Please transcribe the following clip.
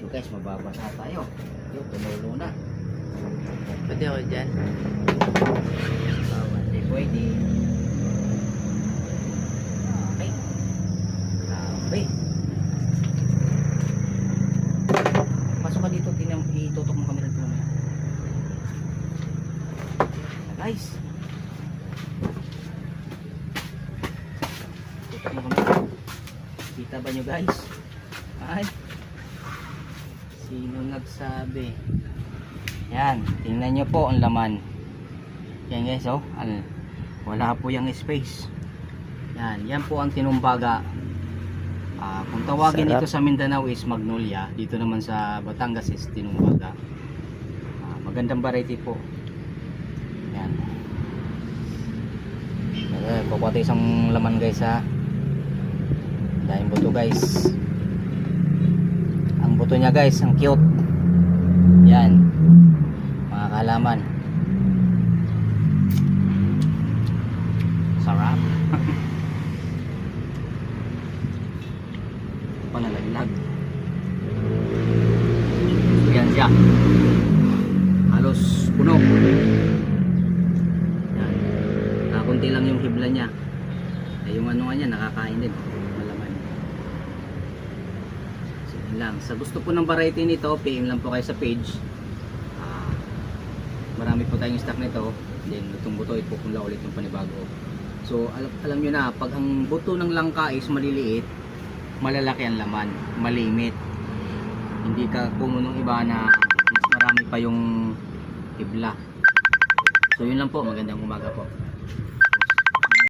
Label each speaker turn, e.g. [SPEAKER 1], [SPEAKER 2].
[SPEAKER 1] guys, mababasa tayo. Yung tumulo na.
[SPEAKER 2] Pwede ako dyan.
[SPEAKER 1] Hindi pwede. Okay. Grabe. Pasok ka dito, itutok mo kami dito. Guys. Tutok mo kami. Kita ba nyo guys? Ay. Sino nagsabi? Yan, tingnan nyo po ang laman. Yan guys, oh. Wala po yung space. Yan po ang tinumbaga. Kung tawagin
[SPEAKER 2] Sarap.
[SPEAKER 1] dito sa Mindanao is Magnolia. Dito naman sa Batangas is tinumbaga. Magandang variety po. Yan. Kukuha tayo isang laman guys ha. Dahil buto guys. Ang buto niya guys, ang cute. Yan. Mga kalaman. Sarap. Panalaglag. Yan siya. Halos puno. Yan. Kakunti lang yung hibla niya. Yung ano nga niya, nakakain din. Malaman. So, yun lang. Sa gusto po ng variety nito, PM lang po kayo sa page. Marami po tayong stock nito. Then itong buto ipupunla ulit yung panibago. So alam nyo na, pag ang buto ng langka is maliliit, malalaki ang laman, malimit. Hindi ka kumunong iba na mas marami pa yung ibla. So yun lang po, magandang umaga po.